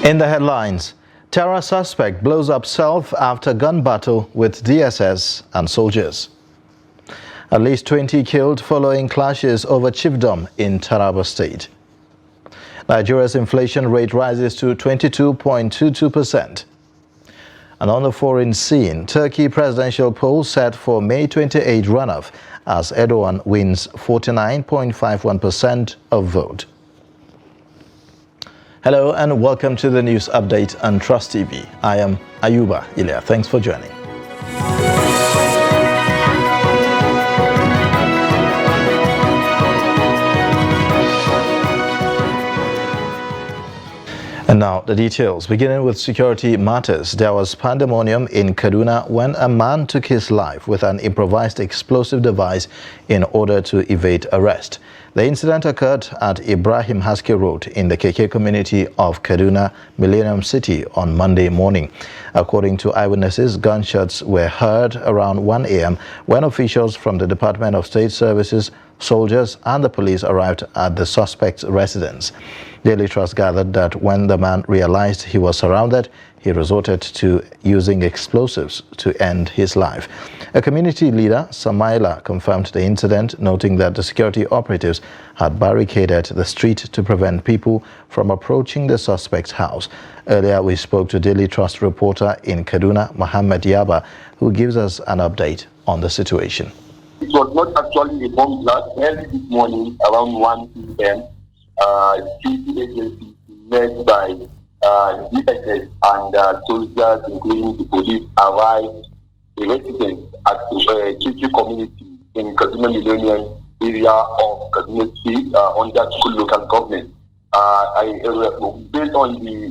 In the headlines, terror suspect blows up self after gun battle with DSS and soldiers. At least 20 killed following clashes over chiefdom in Taraba State. Nigeria's inflation rate rises to 22.22%. And on the foreign scene, Turkey presidential poll set for May 28 runoff as Erdogan wins 49.51% of vote. Hello and welcome to the news update on Trust TV. I am Ayuba Ilya. Thanks for joining. And now the details. Beginning with security matters, there was pandemonium in Kaduna when a man took his life with an improvised explosive device in order to evade arrest. The incident occurred at Ibrahim Haske Road in the KK community of Kaduna, Millennium City on Monday morning. According to eyewitnesses, gunshots were heard around 1 a.m. when officials from the Department of State Services, soldiers and the police arrived at the suspect's residence. Daily Trust gathered that when the man realized he was surrounded, he resorted to using explosives to end his life. A community leader, Samaila, confirmed the incident, noting that the security operatives had barricaded the street to prevent people from approaching the suspect's house. Earlier, we spoke to Daily Trust reporter in Kaduna, Mohammed Yaba, who gives us an update on the situation. It was not actually a bomb blast. Early this morning, around 1 p.m., security agencies led by DSS and soldiers, including the police, arrived a resident at the KK community in Kaduna Millennium area of Kaduna City under school local government. Based on the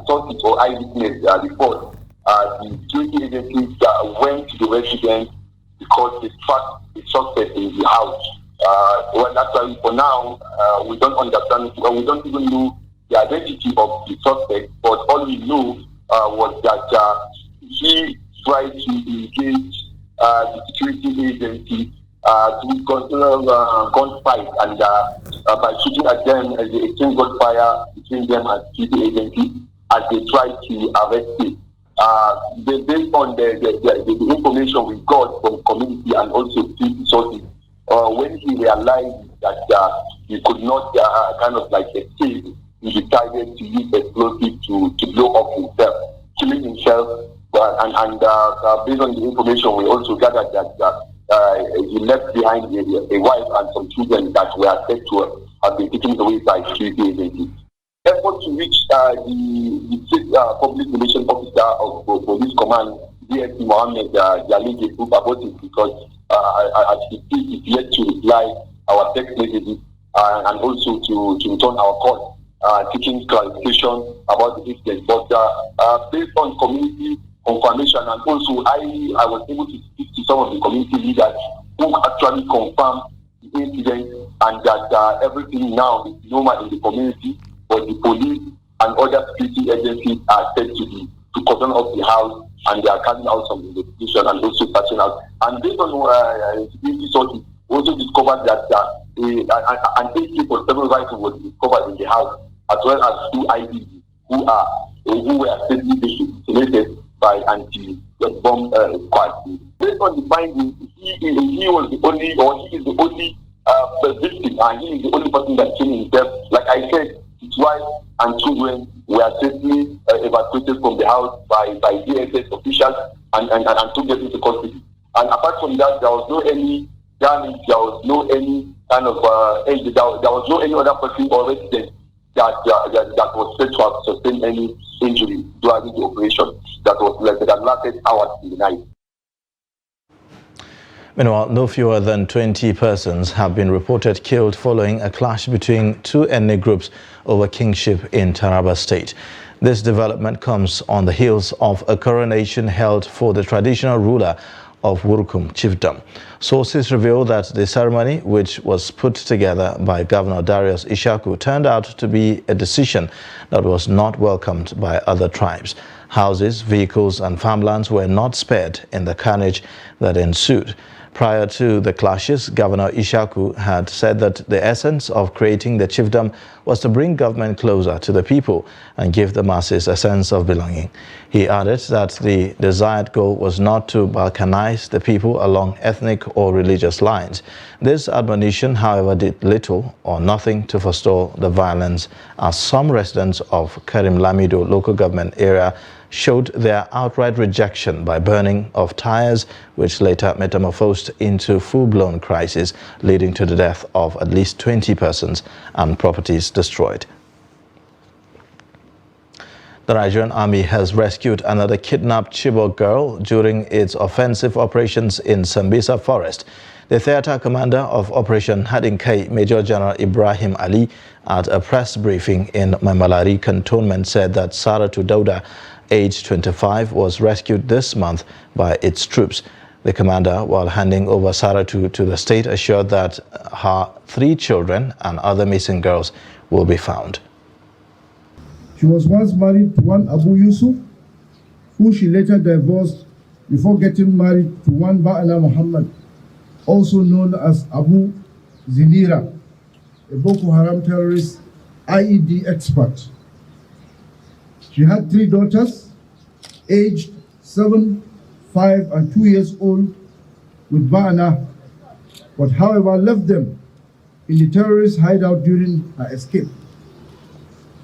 sources or eyewitness report, the security agencies went to the residence because they tracked the suspect in the house. Well, actually, for now, we don't understand, we don't even know the identity of the suspect, but all we know was that he tried to engage the security agency to gunfight, and by shooting at them, they exchanged gunfire between them and security agency as they tried to arrest him. Based on the information we got from community and also security sources, when he realized that he could not escape, he decided to use explosive to blow up himself, killing himself. And based on the information, we also gathered that he left behind a wife and some children that were said to have been taken away by security agencies. Effort to reach the state public relations officer of police command, DSP Mohammed Jalil, about it because as he is yet to reply our text messages and also to return our call, seeking clarification about the incident. But based on community confirmation, and also I was able to speak to some of the community leaders who actually confirmed the incident and that everything now is normal in the community, but the police and other security agencies are said to cordon off the house, and they are carrying out some investigation and also searching out. And based on security sources, we also discovered that an AK-47 rifle was discovered in the house, as well as 2 IEDs who were safely detonated by anti-bomb squad. Based on the findings, he was the only, or he is the only victim, and he is the only person that killed himself. Like I said, his wife and children were safely evacuated from the house by DSS officials and took them into custody. And apart from that, there was no any damage, there was no any kind of there was no any other person or resident that was said to have sustained any injury during the operation that lasted hours in the night. Meanwhile, no fewer than 20 persons have been reported killed following a clash between 2 ethnic groups over kingship in Taraba State. This development comes on the heels of a coronation held for the traditional ruler of Wurukum Chiefdom. Sources reveal that the ceremony, which was put together by Governor Darius Ishaku, turned out to be a decision that was not welcomed by other tribes. Houses, vehicles and farmlands were not spared in the carnage that ensued. Prior to the clashes, Governor Ishaku had said that the essence of creating the chiefdom was to bring government closer to the people and give the masses a sense of belonging. He added that the desired goal was not to balkanize the people along ethnic or religious lines. This admonition, however, did little or nothing to forestall the violence, as some residents of Karim Lamido local government area showed their outright rejection by burning of tires, which later metamorphosed into full-blown crisis, leading to the death of at least 20 persons and properties destroyed. The Nigerian Army has rescued another kidnapped Chibok girl during its offensive operations in Sambisa Forest. The theater commander of Operation Hadinkai, Major General Ibrahim Ali, at a press briefing in Mamalari Cantonment said that Saratu Dauda, aged 25, was rescued this month by its troops. The commander, while handing over Saratu to the state, assured that her 3 children and other missing girls will be found. She was once married to one Abu Yusuf, who she later divorced before getting married to one Ba'ala Muhammad, also known as Abu Zinira, a Boko Haram terrorist IED expert. She had 3 daughters, aged 7, 5, and 2 years old, with Ba'ana, but however left them in the terrorist hideout during her escape.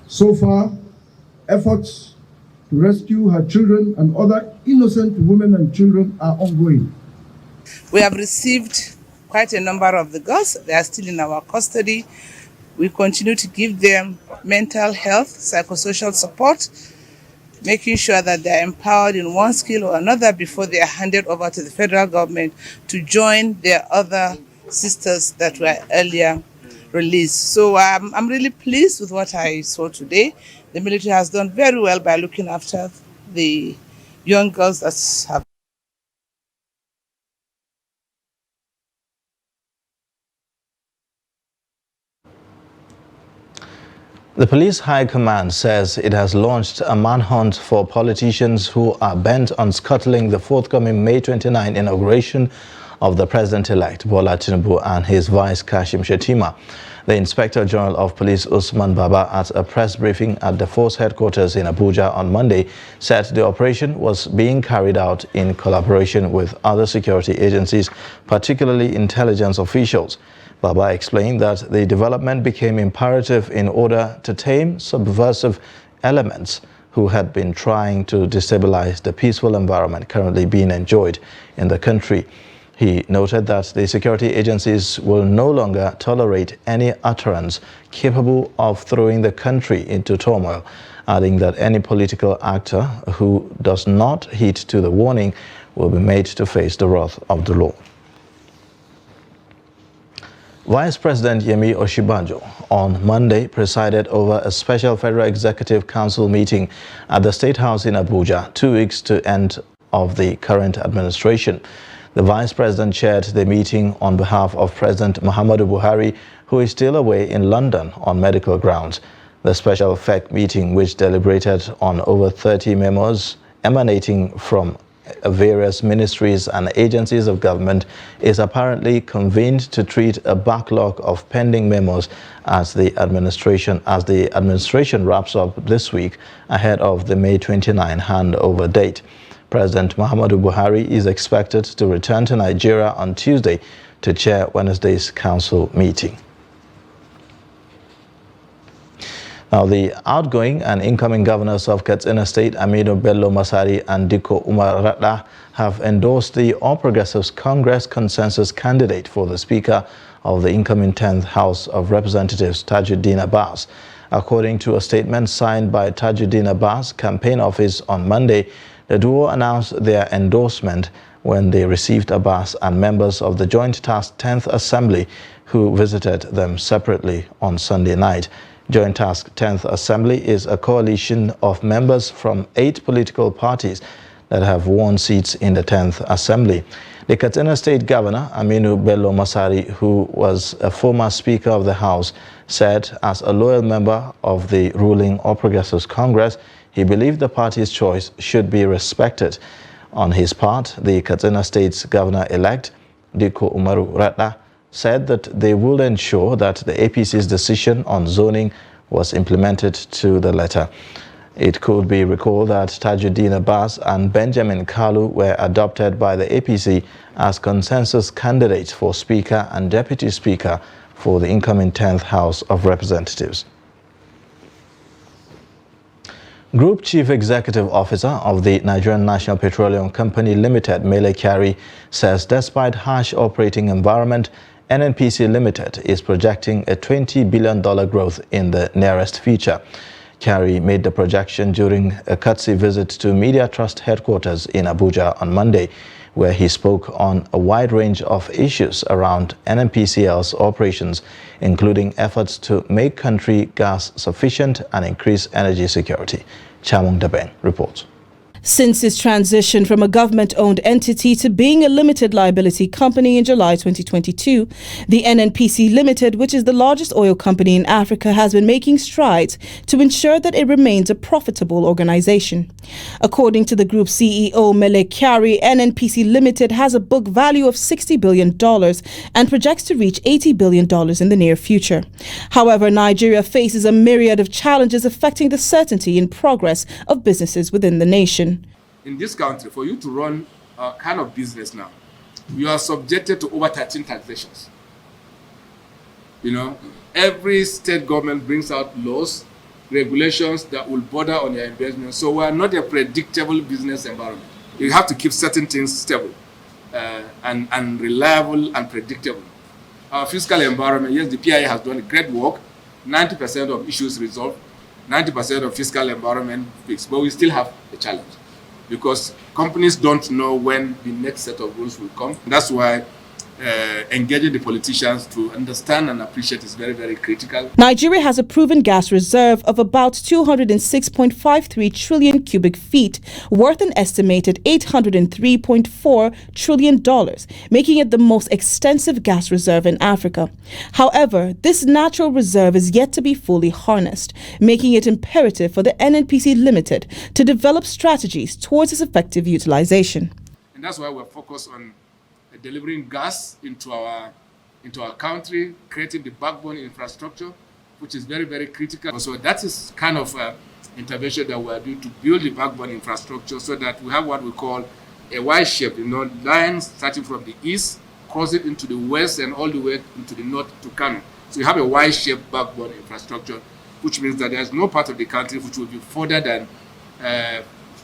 So far, efforts to rescue her children and other innocent women and children are ongoing. We have received quite a number of the girls. They are still in our custody. We continue to give them mental health, psychosocial support, making sure that they are empowered in one skill or another before they are handed over to the federal government to join their other sisters that were earlier released. So I'm really pleased with what I saw today. The military has done very well by looking after the young girls that have. The Police High Command says it has launched a manhunt for politicians who are bent on scuttling the forthcoming May 29 inauguration of the President-elect Bola Tinubu and his vice Kashim Shettima. The Inspector General of Police Usman Baba, at a press briefing at the force headquarters in Abuja on Monday, said the operation was being carried out in collaboration with other security agencies, particularly intelligence officials. Baba explained that the development became imperative in order to tame subversive elements who had been trying to destabilize the peaceful environment currently being enjoyed in the country. He noted that the security agencies will no longer tolerate any utterance capable of throwing the country into turmoil, adding that any political actor who does not heed to the warning will be made to face the wrath of the law. Vice President Yemi Oshibanjo on Monday presided over a special Federal Executive Council meeting at the State House in Abuja, 2 weeks to end of the current administration. The Vice President chaired the meeting on behalf of President Muhammadu Buhari, who is still away in London on medical grounds. The special FEC meeting, which deliberated on over 30 memos emanating from various ministries and agencies of government, is apparently convened to treat a backlog of pending memos as the administration wraps up this week ahead of the May 29 handover date. President Muhammadu Buhari is expected to return to Nigeria on Tuesday to chair Wednesday's council meeting. Now, the outgoing and incoming governors of Katsina State, Aminu Bello Masari and Diko Umar Radda, have endorsed the All Progressives Congress consensus candidate for the Speaker of the incoming 10th House of Representatives, Tajuddin Abbas. According to a statement signed by Tajuddin Abbas' campaign office on Monday, the duo announced their endorsement when they received Abbas and members of the Joint Task 10th Assembly, who visited them separately on Sunday night. Joint Task 10th Assembly is a coalition of members from 8 political parties that have won seats in the 10th Assembly. The Katsina State Governor, Aminu Bello Masari, who was a former Speaker of the House, said as a loyal member of the ruling All Progressives Congress, he believed the party's choice should be respected. On his part, the Katsina State's Governor-elect Diko Umaru Ratna, said that they will ensure that the APC's decision on zoning was implemented to the letter. It could be recalled that Tajuddin Abbas and Benjamin Kalu were adopted by the APC as consensus candidates for Speaker and Deputy Speaker for the incoming 10th House of Representatives. Group Chief Executive Officer of the Nigerian National Petroleum Company Limited, Mele Kyari, says despite harsh operating environment, NNPC Limited is projecting a $20 billion growth in the nearest future. Kyari made the projection during a courtesy visit to Media Trust headquarters in Abuja on Monday, where he spoke on a wide range of issues around NNPCL's operations, including efforts to make country gas sufficient and increase energy security. Chamung Dabeng reports. Since its transition from a government-owned entity to being a limited liability company in July 2022, the NNPC Limited, which is the largest oil company in Africa, has been making strides to ensure that it remains a profitable organization. According to the group CEO Mele Kyari, NNPC Limited has a book value of $60 billion and projects to reach $80 billion in the near future. However, Nigeria faces a myriad of challenges affecting the certainty and progress of businesses within the nation. In this country, for you to run a kind of business now, you are subjected to over 13 taxations. You know, every state government brings out laws, regulations that will border on your investment. So we are not a predictable business environment. You have to keep certain things stable and reliable and predictable. Our fiscal environment, yes, the PIA has done great work. 90% of issues resolved, 90% of fiscal environment fixed, but we still have a challenge, because companies don't know when the next set of rules will come. That's why engaging the politicians to understand and appreciate is very, very critical. Nigeria has a proven gas reserve of about 206.53 trillion cubic feet, worth an estimated $803.4 trillion, making it the most extensive gas reserve in Africa. However, this natural reserve is yet to be fully harnessed, making it imperative for the NNPC Limited to develop strategies towards its effective utilization. And that's why we're focused on delivering gas into our country, creating the backbone infrastructure, which is very, very critical. So that is kind of intervention that we're doing to build the backbone infrastructure so that we have what we call a Y-shape, lines starting from the east, crossing into the west and all the way into the north to Kano. So you have a Y-shaped backbone infrastructure, which means that there's no part of the country which will be further than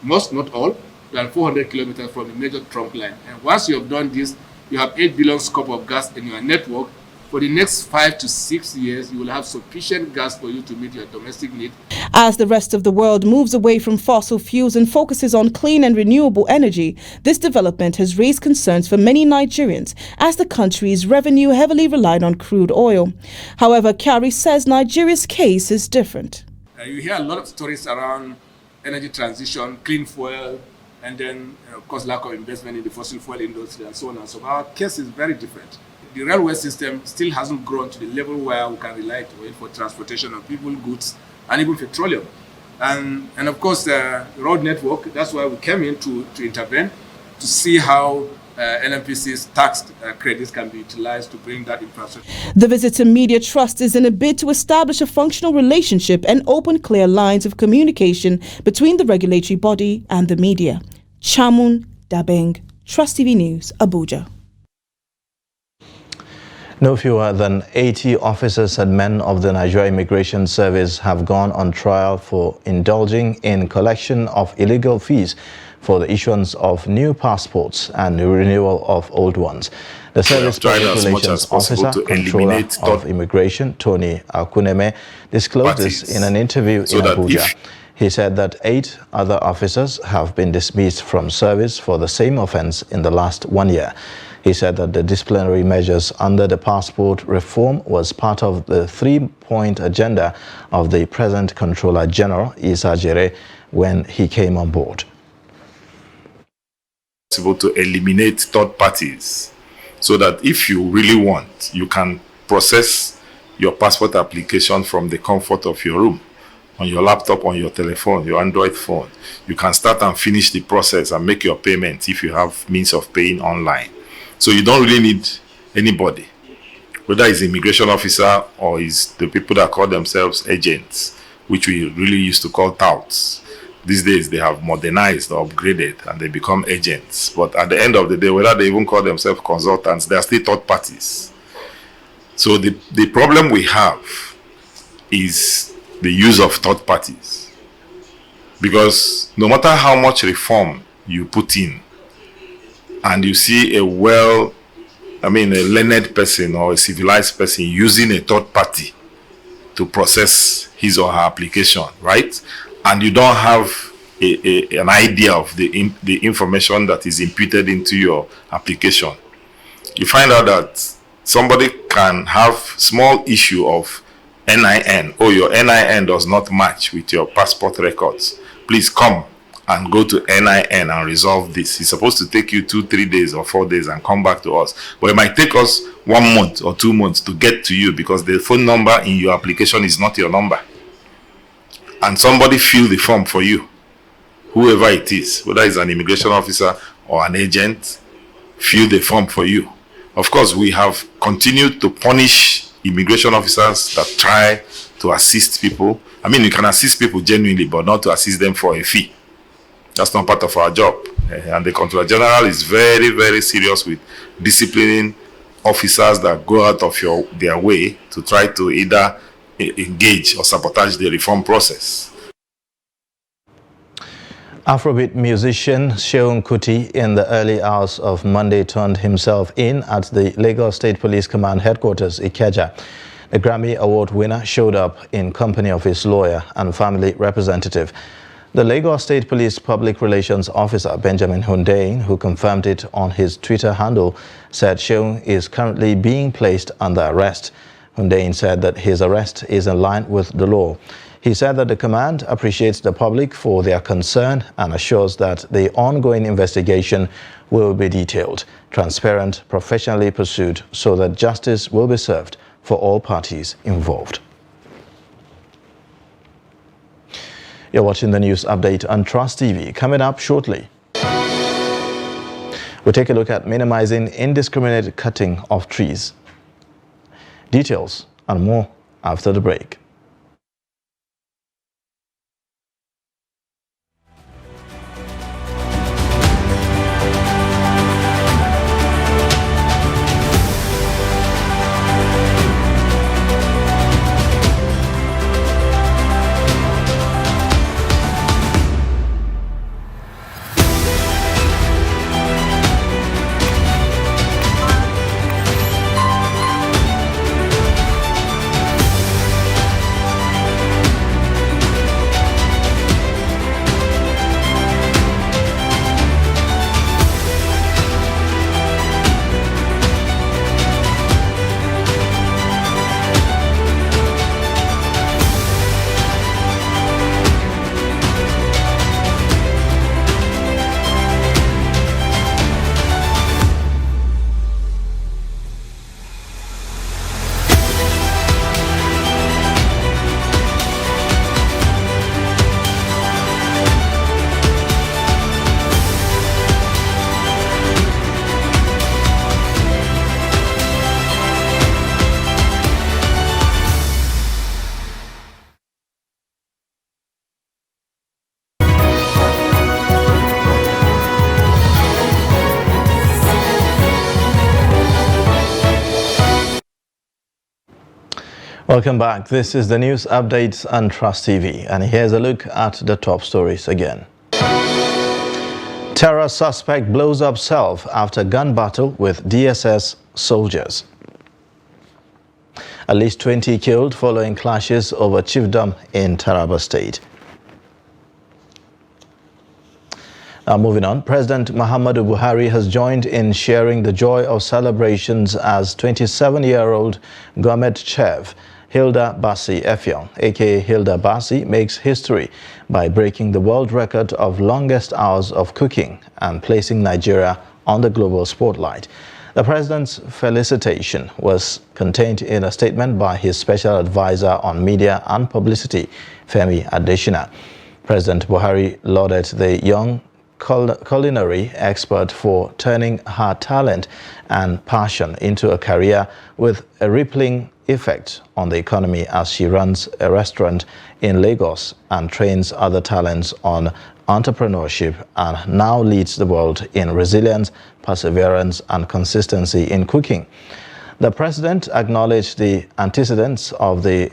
most, not all, than 400 kilometers from the major trunk line. And once you have done this, you have 8 billion scoop of gas in your network. For the next 5 to 6 years, you will have sufficient gas for you to meet your domestic need. As the rest of the world moves away from fossil fuels and focuses on clean and renewable energy, this development has raised concerns for many Nigerians, as the country's revenue heavily relied on crude oil. However, Kyari says Nigeria's case is different. You hear a lot of stories around energy transition, clean fuel, and then, of course, lack of investment in the fossil fuel industry and so on and so forth. Our case is very different. The railway system still hasn't grown to the level where we can rely on it for transportation of people, goods, and even petroleum. And of course, the road network, that's why we came in to intervene, to see how NNPC's tax credits can be utilized to bring that infrastructure. The visit to Media Trust is in a bid to establish a functional relationship and open clear lines of communication between the regulatory body and the media. Chamun Dabeng, Trust TV News, Abuja. No fewer than 80 officers and men of the Nigeria Immigration Service have gone on trial for indulging in collection of illegal fees for the issuance of new passports and the renewal of old ones. The Service Public Relations Officer, Controller of Immigration, Tony Akuneme, disclosed this in an interview in Abuja. He said that 8 other officers have been dismissed from service for the same offense in the last 1 year. He said that the disciplinary measures under the passport reform was part of the 3-point agenda of the present Controller General, Issa Jere, when he came on board. Possible to eliminate third parties, so that if you really want, you can process your passport application from the comfort of your room, on your laptop, on your telephone, your Android phone. You can start and finish the process and make your payment if you have means of paying online. So you don't really need anybody, whether it's immigration officer or it's the people that call themselves agents, which we really used to call touts. These days they have modernized or upgraded and they become agents. But at the end of the day, whether they even call themselves consultants, they are still third parties. So the problem we have is the use of third parties. Because no matter how much reform you put in, and you see a learned person or a civilized person using a third party to process his or her application, right? And you don't have an idea of the information that is imputed into your application. You find out that somebody can have small issue of NIN. Oh, your NIN does not match with your passport records. Please come and go to NIN and resolve this. It's supposed to take you 2-3 days or 4 days and come back to us. But it might take us 1 month or 2 months to get to you because the phone number in your application is not your number. And somebody fill the form for you. Whoever it is, whether it's an immigration officer or an agent, fill the form for you. Of course, we have continued to punish immigration officers that try to assist people. I mean, you can assist people genuinely, but not to assist them for a fee. That's not part of our job. And the Controller General is very, very serious with disciplining officers that go out of their way to try to either engage or sabotage the reform process. Afrobeat musician Seun Kuti in the early hours of Monday turned himself in at the Lagos State Police Command headquarters, Ikeja. The Grammy Award winner showed up in company of his lawyer and family representative. The Lagos State Police Public Relations Officer Benjamin Hundeyin, who confirmed it on his Twitter handle, said Seun is currently being placed under arrest. Hundeyin said that his arrest is in line with the law. He said that the command appreciates the public for their concern and assures that the ongoing investigation will be detailed, transparent, professionally pursued so that justice will be served for all parties involved. You're watching the news update on Trust TV. Coming up shortly, we'll take a look at minimizing indiscriminate cutting of trees. Details and more after the break. Welcome back. This is the news updates on Trust TV, and here's a look at the top stories again. Terror suspect blows up self after gun battle with DSS soldiers. At least 20 killed following clashes over chiefdom in Taraba State. Now moving on, President Muhammadu Buhari has joined in sharing the joy of celebrations as 27-year-old government chef Hilda Basi Effiong, aka Hilda Basi, makes history by breaking the world record of longest hours of cooking and placing Nigeria on the global spotlight. The president's felicitation was contained in a statement by his special advisor on media and publicity, Femi Adesina. President Buhari lauded the young culinary expert for turning her talent and passion into a career with a rippling effect on the economy as she runs a restaurant in Lagos and trains other talents on entrepreneurship and now leads the world in resilience, perseverance, and consistency in cooking. The president acknowledged the antecedents of the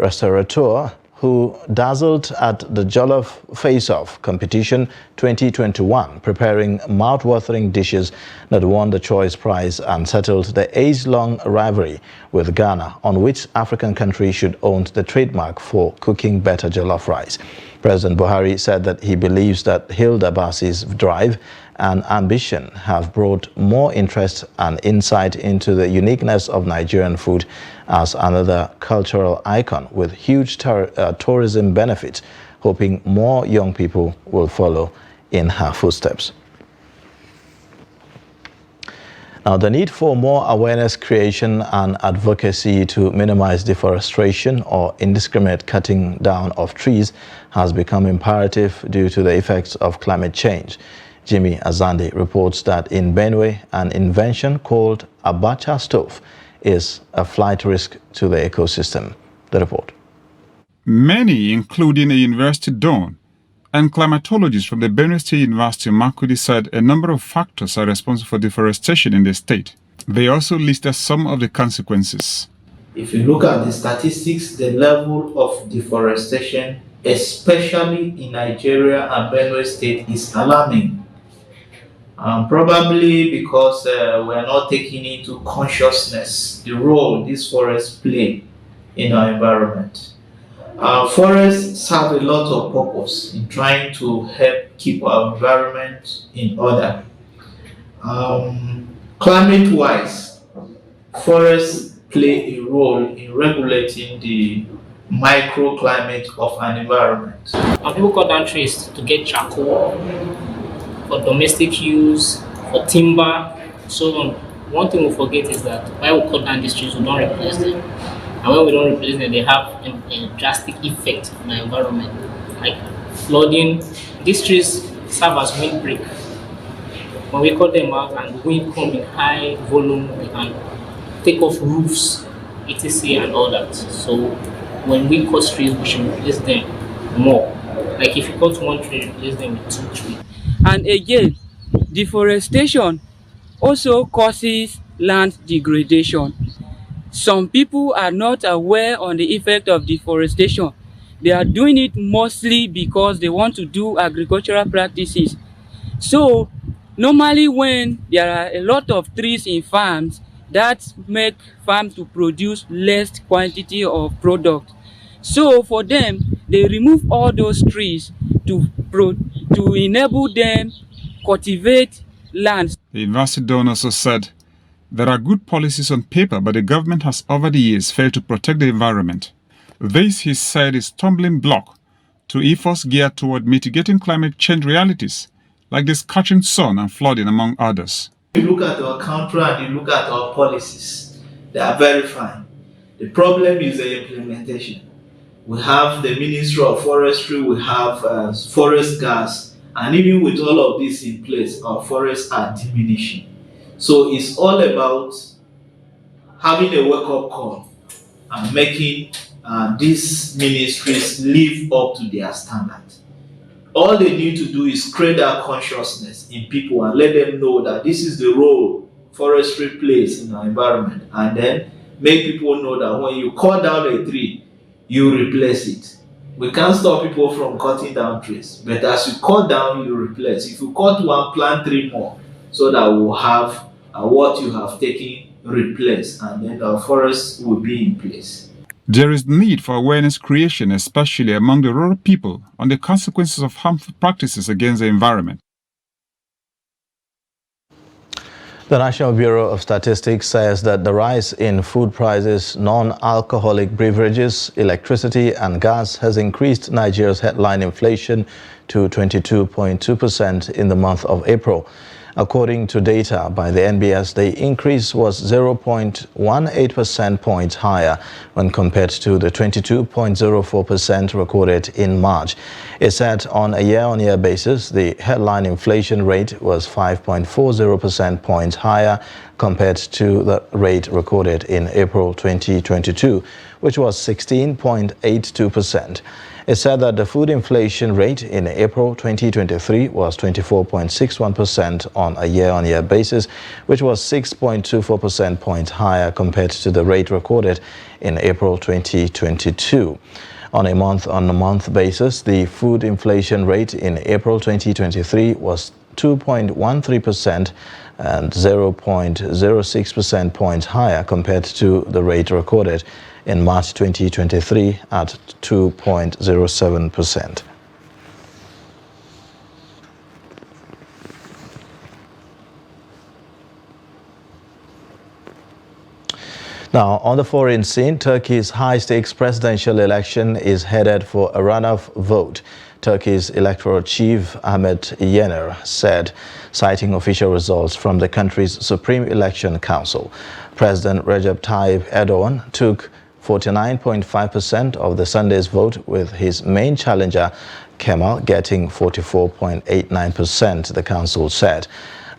restaurateur who dazzled at the Jollof Face-Off competition 2021, preparing mouth-watering dishes that won the Choice Prize and settled the age-long rivalry with Ghana on which African country should own the trademark for cooking better jollof rice. President Buhari said that he believes that Hilda Bassi's drive and ambition have brought more interest and insight into the uniqueness of Nigerian food as another cultural icon with huge tourism benefits, hoping more young people will follow in her footsteps. Now, the need for more awareness creation and advocacy to minimize deforestation or indiscriminate cutting down of trees has become imperative due to the effects of climate change. Jimmy Azande reports that in Benue, an invention called Abacha stove is a flight risk to the ecosystem. The report. Many, including a university don and climatologists from the Benue State University, Makurdi, said a number of factors are responsible for deforestation in the state. They also listed some of the consequences. If you look at the statistics, the level of deforestation, especially in Nigeria and Benue State, is alarming. Probably because we are not taking into consciousness the role these forests play in our environment. Forests serve a lot of purpose in trying to help keep our environment in order. Climate-wise, forests play a role in regulating the microclimate of an environment. People cut down trees to get charcoal for domestic use, for timber, so on. One thing we forget is that while we cut down these trees, we don't replace them. And when we don't replace them, they have a drastic effect on the environment, like flooding. These trees serve as windbreak. When we cut them out and the wind comes in high volume, they can take off roofs, etc. and all that. So when we cut trees, we should replace them more. Like if you cut one tree, replace them with 2 trees. And again, deforestation also causes land degradation. Some people are not aware on the effect of deforestation. They are doing it mostly because they want to do agricultural practices. So normally when there are a lot of trees in farms, that make farms to produce less quantity of product. So for them, they remove all those trees to enable them cultivate lands. The university don also said there are good policies on paper, but the government has over the years failed to protect the environment. This, he said, is a stumbling block to efforts geared toward mitigating climate change realities, like the scorching sun and flooding, among others. If you look at our country and you look at our policies, they are very fine. The problem is the implementation. We have the Ministry of Forestry, we have forest gas, and even with all of this in place, our forests are diminishing. So it's all about having a wake-up call and making these ministries live up to their standard. All they need to do is create that consciousness in people and let them know that this is the role forestry plays in our environment, and then make people know that when you cut down a tree, you replace it. We can't stop people from cutting down trees, but as you cut down, you replace. If you cut one, plant 3 more, so that we'll have what you have taken replaced, and then our forests will be in place. There is need for awareness creation, especially among the rural people, on the consequences of harmful practices against the environment. The National Bureau of Statistics says that the rise in food prices, non-alcoholic beverages, electricity and gas has increased Nigeria's headline inflation to 22.2% in the month of April. According to data by the NBS, the increase was 0.18 percentage points higher when compared to the 22.04% recorded in March. It said on a year-on-year basis, the headline inflation rate was 5.40 percentage points higher compared to the rate recorded in April 2022, which was 16.82%. It said that the food inflation rate in April 2023 was 24.61% on a year-on-year basis, which was 6.24 percentage points higher compared to the rate recorded in April 2022. On a month-on-month basis, the food inflation rate in April 2023 was 2.13% and 0.06 percentage points higher compared to the rate recorded in March 2023 at 2.07%. Now, on the foreign scene, Turkey's high-stakes presidential election is headed for a runoff vote. Turkey's electoral chief Ahmet Yener said, citing official results from the country's Supreme Election Council. President Recep Tayyip Erdogan took 49.5% of the Sunday's vote, with his main challenger Kemal getting 44.89%, the council said.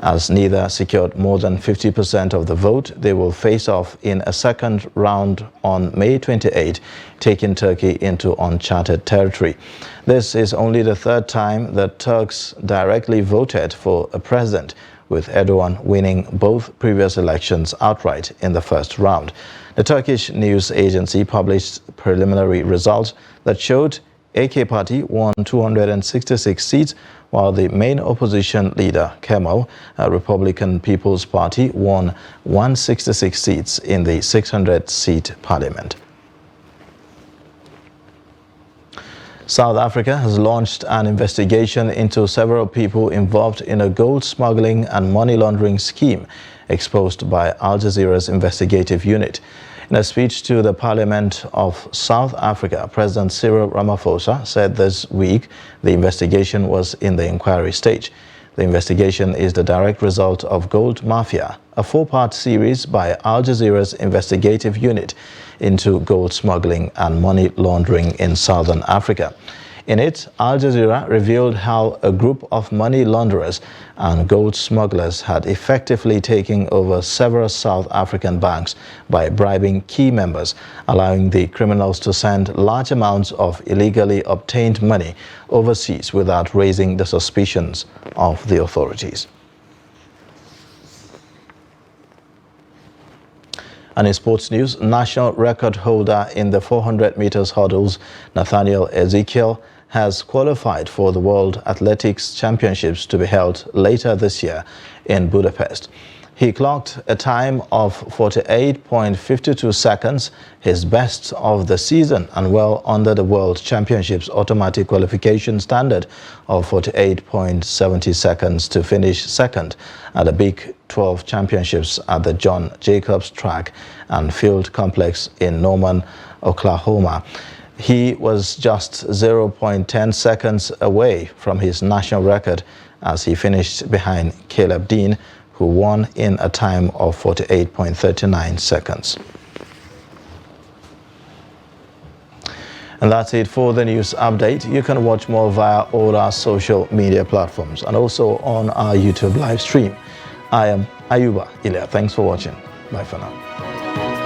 As neither secured more than 50% of the vote, they will face off in a second round on May 28, taking Turkey into uncharted territory. This is only the third time that Turks directly voted for a president, with Erdogan winning both previous elections outright in the first round. The Turkish news agency published preliminary results that showed AK Party won 266 seats, while the main opposition leader, Kemal, Republican People's Party, won 166 seats in the 600-seat parliament. South Africa has launched an investigation into several people involved in a gold smuggling and money laundering scheme exposed by Al Jazeera's investigative unit. In a speech to the Parliament of South Africa, President Cyril Ramaphosa said this week the investigation was in the inquiry stage. The investigation is the direct result of Gold Mafia, a four-part series by Al Jazeera's investigative unit into gold smuggling and money laundering in southern Africa. In it, Al Jazeera revealed how a group of money launderers and gold smugglers had effectively taken over several South African banks by bribing key members, allowing the criminals to send large amounts of illegally obtained money overseas without raising the suspicions of the authorities. And in sports news, national record holder in the 400 meters hurdles, Nathaniel Ezekiel, has qualified for the World Athletics Championships to be held later this year in Budapest. He clocked a time of 48.52 seconds, his best of the season, and well under the World Championships automatic qualification standard of 48.70 seconds to finish second at the Big 12 Championships at the John Jacobs Track and Field Complex in Norman, Oklahoma. He was just 0.10 seconds away from his national record as he finished behind Caleb Dean, who won in a time of 48.39 seconds. And that's it for the news update. You can watch more via all our social media platforms and also on our YouTube live stream. I am Ayuba Ilya. Thanks for watching. Bye for now.